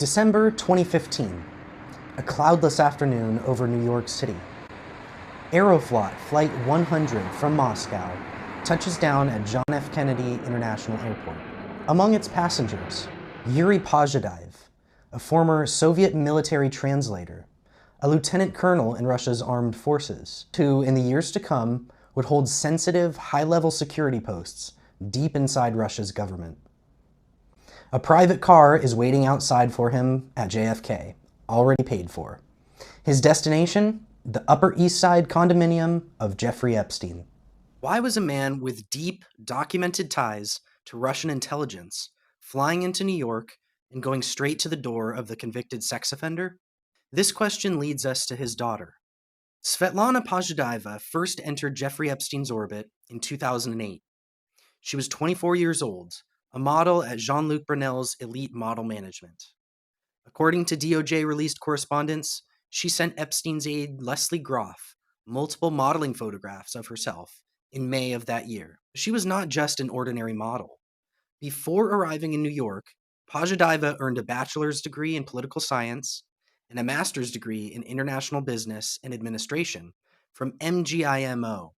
December 2015, a cloudless afternoon over New York City. Aeroflot Flight 100 from Moscow touches down at John F. Kennedy International Airport. Among its passengers, Yuri Pozhadayev, a former Soviet military translator, a lieutenant colonel in Russia's armed forces, who, in the years to come, would hold sensitive, high-level security posts deep inside Russia's government. A private car is waiting outside for him at JFK, already paid for. His destination? The Upper East Side condominium of Jeffrey Epstein. Why was a man with deep, documented ties to Russian intelligence flying into New York and going straight to the door of the convicted sex offender? This question leads us to his daughter. Svetlana Pozhadayeva first entered Jeffrey Epstein's orbit in 2008. She was 24 years old, a model at Jean-Luc Brunel's Elite Model Management. According to DOJ-released correspondence, she sent Epstein's aide Leslie Groff multiple modeling photographs of herself in May of that year. She was not just an ordinary model. Before arriving in New York, Pozhadayeva earned a bachelor's degree in political science and a master's degree in international business and administration from MGIMO,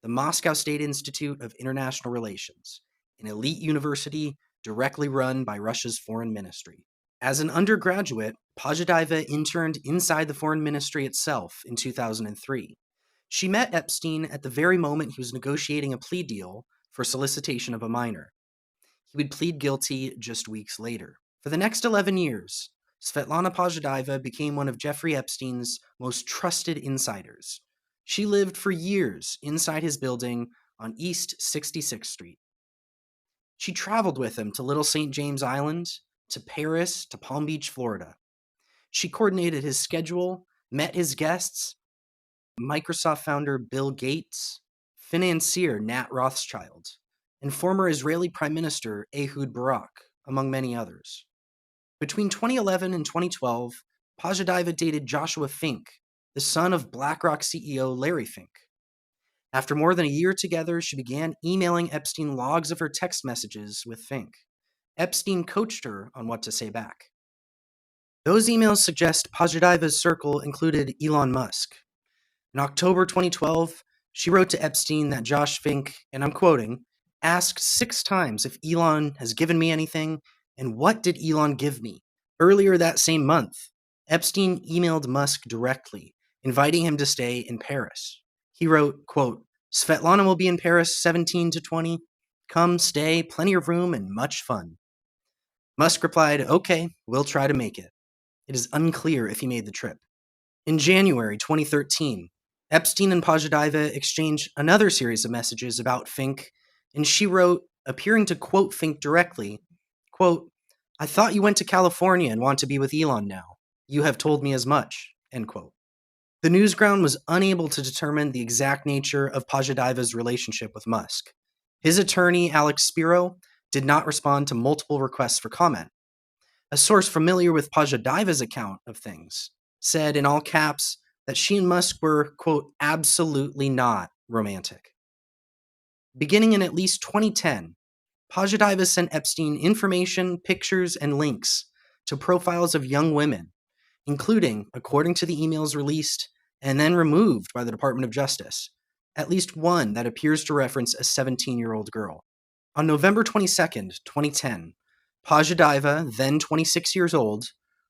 the Moscow State Institute of International Relations, an elite university directly run by Russia's foreign ministry. As an undergraduate, Pozhadayeva interned inside the foreign ministry itself in 2003. She met Epstein at the very moment he was negotiating a plea deal for solicitation of a minor. He would plead guilty just weeks later. For the next 11 years, Svetlana Pozhadayeva became one of Jeffrey Epstein's most trusted insiders. She lived for years inside his building on East 66th Street. She traveled with him to Little St. James Island, to Paris, to Palm Beach, Florida. She coordinated his schedule, met his guests, Microsoft founder Bill Gates, financier Nat Rothschild, and former Israeli Prime Minister Ehud Barak, among many others. Between 2011 and 2012, Pozhadayeva dated Joshua Fink, the son of BlackRock CEO Larry Fink. After more than a year together, she began emailing Epstein logs of her text messages with Fink. Epstein coached her on what to say back. Those emails suggest Pozhadayeva's circle included Elon Musk. In October 2012, she wrote to Epstein that Josh Fink, and I'm quoting, asked 6 times if Elon has given me anything, and what did Elon give me? Earlier that same month, Epstein emailed Musk directly, inviting him to stay in Paris. He wrote, quote, Svetlana will be in Paris 17 to 20. Come, stay, plenty of room, and much fun. Musk replied, okay, we'll try to make it. It is unclear if he made the trip. In January 2013, Epstein and Pozhadayeva exchanged another series of messages about Fink, and she wrote, appearing to quote Fink directly, quote, I thought you went to California and want to be with Elon now. You have told me as much, end quote. The Newsground was unable to determine the exact nature of Pozhadayeva's relationship with Musk. His attorney, Alex Spiro, did not respond to multiple requests for comment. A source familiar with Pozhadayeva's account of things said in all caps that she and Musk were, quote, absolutely not romantic. Beginning in at least 2010, Pozhadayeva sent Epstein information, pictures, and links to profiles of young women, including, according to the emails released and then removed by the Department of Justice, at least one that appears to reference a 17-year-old girl. On November 22, 2010, Pozhadayeva, then 26 years old,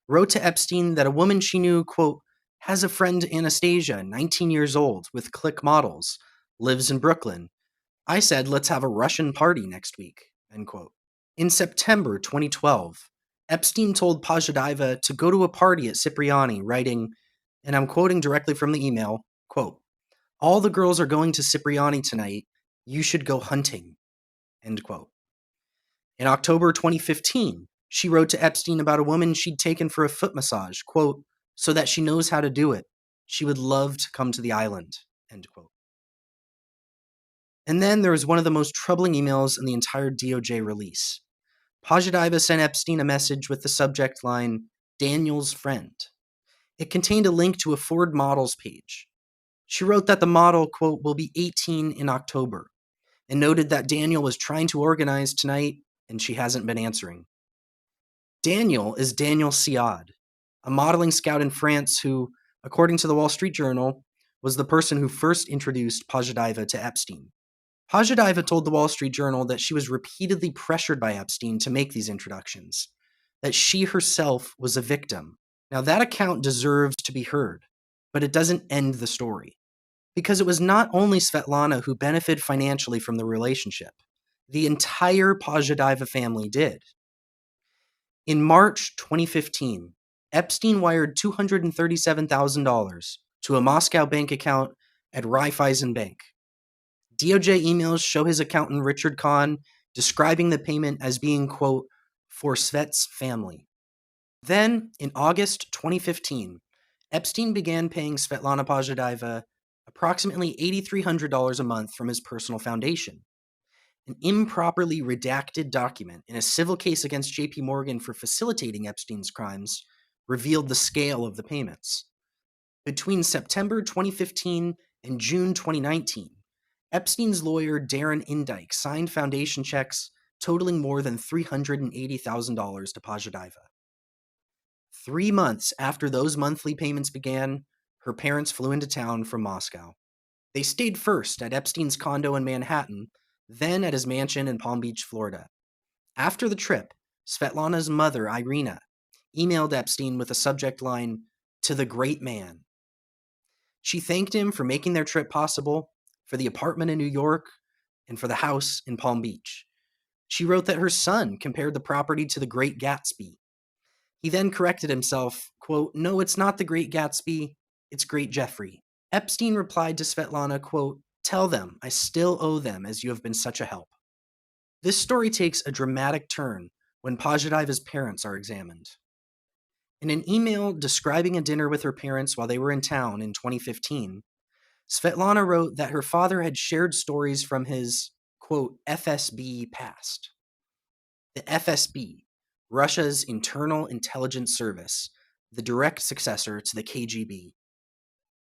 wrote to Epstein that a woman she knew, quote, has a friend Anastasia, 19 years old, with Click Models, lives in Brooklyn. I said, let's have a Russian party next week, end quote. In September 2012, Epstein told Pozhadayeva to go to a party at Cipriani, writing, and I'm quoting directly from the email, quote, all the girls are going to Cipriani tonight. You should go hunting, end quote. In October 2015, she wrote to Epstein about a woman she'd taken for a foot massage, quote, so that she knows how to do it. She would love to come to the island, end quote. And then there was one of the most troubling emails in the entire DOJ release. Pozhadayeva sent Epstein a message with the subject line, Daniel's friend. It contained a link to a Ford Models page. She wrote that the model, quote, will be 18 in October, and noted that Daniel was trying to organize tonight and she hasn't been answering. Daniel is Daniel Siad, a modeling scout in France who, according to the Wall Street Journal, was the person who first introduced Pozhadaiva to Epstein. Pozhadaiva told the Wall Street Journal that she was repeatedly pressured by Epstein to make these introductions, that she herself was a victim. Now, that account deserves to be heard, but it doesn't end the story. Because it was not only Svetlana who benefited financially from the relationship. The entire Pozhadaiva family did. In March 2015, Epstein wired $237,000 to a Moscow bank account at Raiffeisen Bank. DOJ emails show his accountant Richard Kahn describing the payment as being, quote, for Svet's family. Then, in August 2015, Epstein began paying Svetlana Pozhadaiva approximately $8,300 a month from his personal foundation. An improperly redacted document in a civil case against JP Morgan for facilitating Epstein's crimes revealed the scale of the payments. Between September 2015 and June 2019, Epstein's lawyer Darren Indyke signed foundation checks totaling more than $380,000 to Pozhadaiva. 3 months after those monthly payments began, her parents flew into town from Moscow. They stayed first at Epstein's condo in Manhattan, then at his mansion in Palm Beach, Florida. After the trip, Svetlana's mother, Irina, emailed Epstein with a subject line, "To the great man." She thanked him for making their trip possible, for the apartment in New York, and for the house in Palm Beach. She wrote that her son compared the property to the Great Gatsby. He then corrected himself, quote, "No, it's not the Great Gatsby, it's Great Jeffrey." Epstein replied to Svetlana, quote, "Tell them I still owe them as you have been such a help." This story takes a dramatic turn when Pozhadaiva's parents are examined. In an email describing a dinner with her parents while they were in town in 2015, Svetlana wrote that her father had shared stories from his, quote, FSB past. The FSB, Russia's Internal Intelligence Service, the direct successor to the KGB.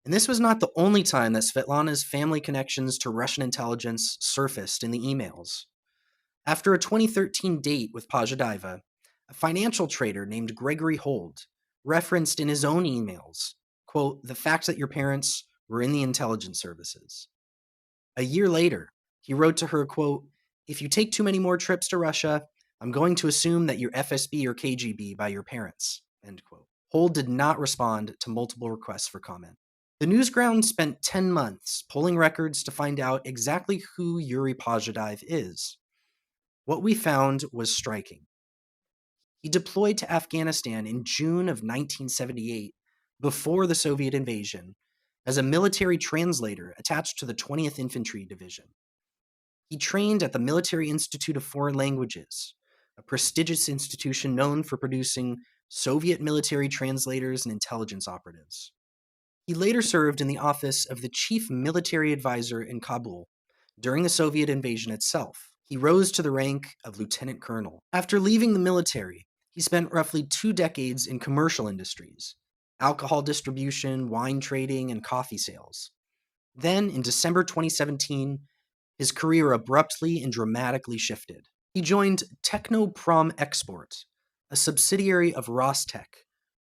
And this was not the only time that Svetlana's family connections to Russian intelligence surfaced in the emails. After a 2013 date with Pozhadaiva, a financial trader named Gregory Hold referenced in his own emails, quote, the fact that your parents were in the intelligence services. A year later, he wrote to her, quote, if you take too many more trips to Russia, I'm going to assume that you're FSB or KGB by your parents, end quote. Hold did not respond to multiple requests for comment. The Newsground spent 10 months pulling records to find out exactly who Yuri Pozhadaiv is. What we found was striking. He deployed to Afghanistan in June of 1978, before the Soviet invasion, as a military translator attached to the 20th Infantry Division. He trained at the Military Institute of Foreign Languages, a prestigious institution known for producing Soviet military translators and intelligence operatives. He later served in the office of the Chief Military Advisor in Kabul during the Soviet invasion itself. He rose to the rank of lieutenant colonel. After leaving the military, he spent roughly 2 decades in commercial industries, alcohol distribution, wine trading, and coffee sales. Then, in December 2017, his career abruptly and dramatically shifted. He joined Technoprom Export, a subsidiary of Rostec,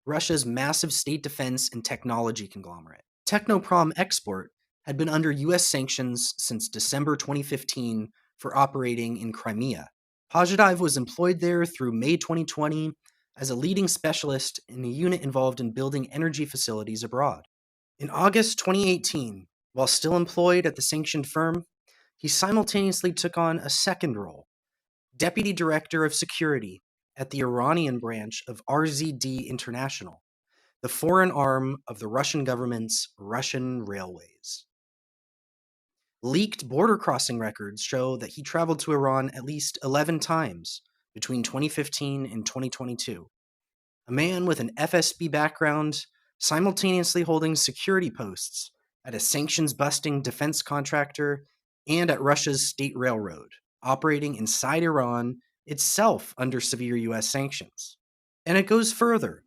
Russia's massive state defense and technology conglomerate. Technoprom Export had been under U.S. sanctions since December 2015 for operating in Crimea. Pozhadaiv was employed there through May 2020 as a leading specialist in a unit involved in building energy facilities abroad. In August 2018, while still employed at the sanctioned firm, he simultaneously took on a second role, Deputy Director of Security at the Iranian branch of RZD International, the foreign arm of the Russian government's Russian Railways. Leaked border crossing records show that he traveled to Iran at least 11 times between 2015 and 2022. A man with an FSB background simultaneously holding security posts at a sanctions-busting defense contractor and at Russia's state railroad, operating inside Iran, itself under severe U.S. sanctions. And it goes further.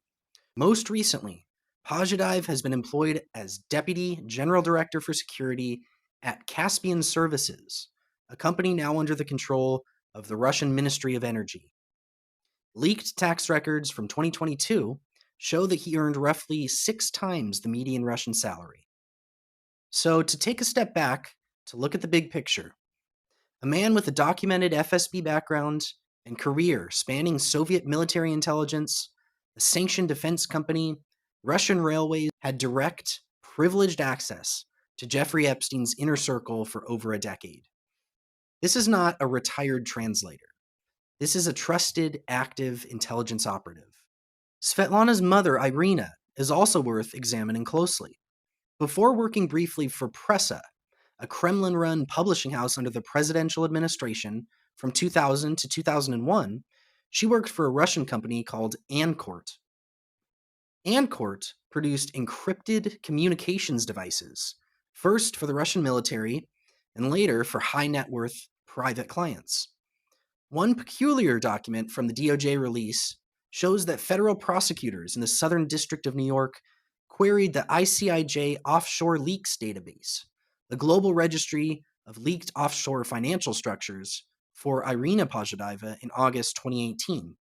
Most recently, Pozhadaiv has been employed as Deputy General Director for Security at Caspian Services, a company now under the control of the Russian Ministry of Energy. Leaked tax records from 2022 show that he earned roughly 6 times the median Russian salary. So, to take a step back to look at the big picture, a man with a documented FSB background and career spanning Soviet military intelligence, a sanctioned defense company, Russian railways had direct, privileged access to Jeffrey Epstein's inner circle for over a decade. This is not a retired translator. This is a trusted, active intelligence operative. Svetlana's mother, Irina, is also worth examining closely. Before working briefly for Pressa, a Kremlin-run publishing house under the presidential administration from 2000 to 2001, she worked for a Russian company called Ankort. Ankort produced encrypted communications devices, first for the Russian military and later for high-net-worth private clients. One peculiar document from the DOJ release shows that federal prosecutors in the Southern District of New York queried the ICIJ Offshore Leaks database, the global registry of leaked offshore financial structures, for Irina Pozhadeva in August 2018.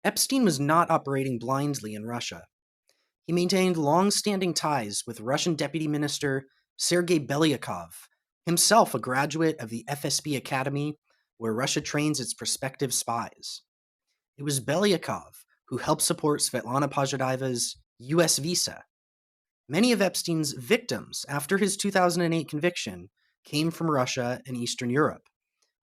Epstein was not operating blindly in Russia. He maintained long-standing ties with Russian Deputy Minister Sergei Belyakov, himself a graduate of the FSB Academy, where Russia trains its prospective spies. It was Belyakov who helped support Svetlana Pozhadeva's U.S. visa. Many of Epstein's victims after his 2008 conviction came from Russia and Eastern Europe,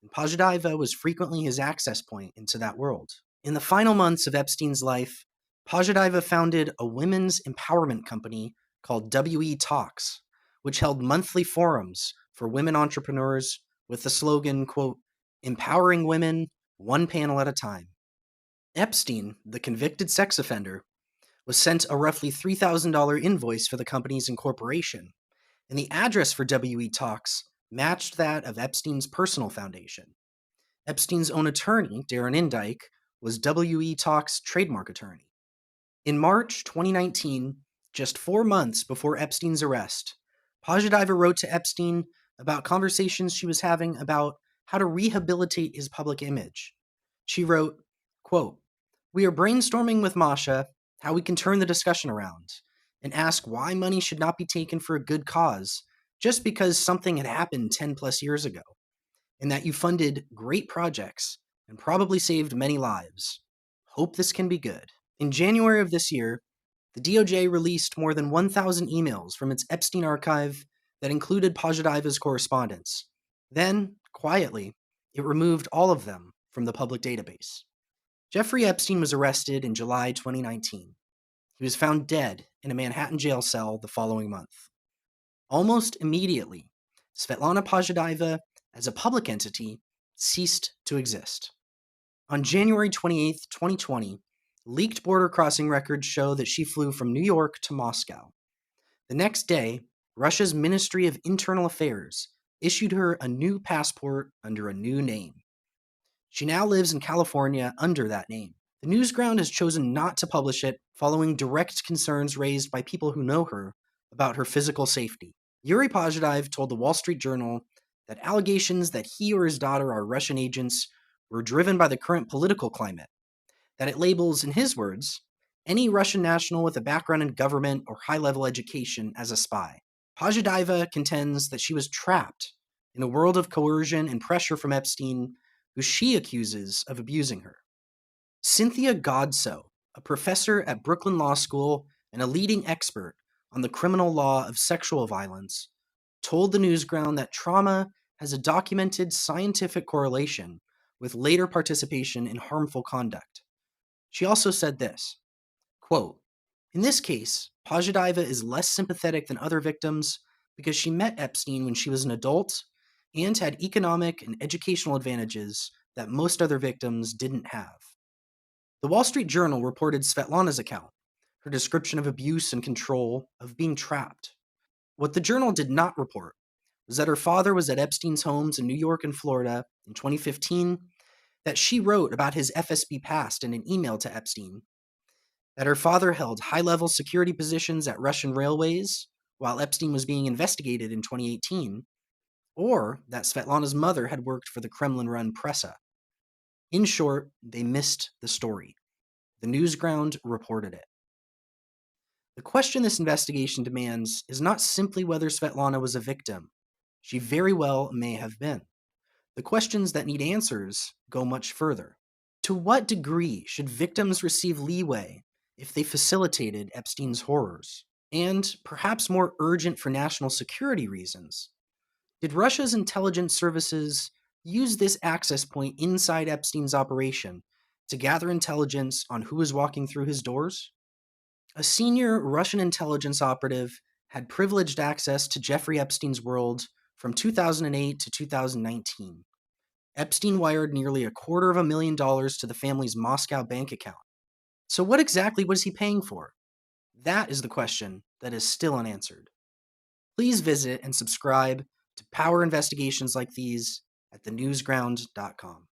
and Pozhadeva was frequently his access point into that world. In the final months of Epstein's life, Pozhadeva founded a women's empowerment company called WE Talks, which held monthly forums for women entrepreneurs with the slogan, quote, "Empowering women, one panel at a time." Epstein, the convicted sex offender, was sent a roughly $3,000 invoice for the company's incorporation, and the address for WE Talks matched that of Epstein's personal foundation. Epstein's own attorney, Darren Indike, was WE Talks' trademark attorney. In March 2019, just 4 months before Epstein's arrest, Pozhadeva wrote to Epstein about conversations she was having about how to rehabilitate his public image. She wrote, quote, "We are brainstorming with Masha how we can turn the discussion around and ask why money should not be taken for a good cause just because something had happened 10 plus years ago, and that you funded great projects and probably saved many lives. Hope this can be good." In January of this year, the DOJ released more than 1,000 emails from its Epstein archive that included Pozhadeva's correspondence. Then, quietly, it removed all of them from the public database. Jeffrey Epstein was arrested in July 2019. He was found dead in a Manhattan jail cell the following month. Almost immediately, Svetlana Pozhadeva, as a public entity, ceased to exist. On January 28, 2020, leaked border crossing records show that she flew from New York to Moscow. The next day, Russia's Ministry of Internal Affairs issued her a new passport under a new name. She now lives in California under that name. The Newsground has chosen not to publish it, following direct concerns raised by people who know her about her physical safety. Yuri Pozhadev told the Wall Street Journal that allegations that he or his daughter are Russian agents were driven by the current political climate, that it labels, in his words, any Russian national with a background in government or high-level education as a spy. Pozhadeva contends that she was trapped in a world of coercion and pressure from Epstein, who she accuses of abusing her. Cynthia Godso, a professor at Brooklyn Law School and a leading expert on the criminal law of sexual violence, told the Newsground that trauma has a documented scientific correlation with later participation in harmful conduct. She also said this, quote, "In this case, Pozhadeva is less sympathetic than other victims because she met Epstein when she was an adult and had economic and educational advantages that most other victims didn't have." The Wall Street Journal reported Svetlana's account, her description of abuse and control, of being trapped. What the Journal did not report was that her father was at Epstein's homes in New York and Florida in 2015, that she wrote about his FSB past in an email to Epstein, that her father held high-level security positions at Russian railways while Epstein was being investigated in 2018, or that Svetlana's mother had worked for the Kremlin-run Pressa. In short, they missed the story. The Newsground reported it. The question this investigation demands is not simply whether Svetlana was a victim. She very well may have been. The questions that need answers go much further. To what degree should victims receive leeway if they facilitated Epstein's horrors? And, perhaps more urgent for national security reasons, did Russia's intelligence services use this access point inside Epstein's operation to gather intelligence on who was walking through his doors? A senior Russian intelligence operative had privileged access to Jeffrey Epstein's world from 2008 to 2019. Epstein wired nearly $250,000 to the family's Moscow bank account. So what exactly was he paying for? That is the question that is still unanswered. Please visit and subscribe to power investigations like these at thenewsground.com.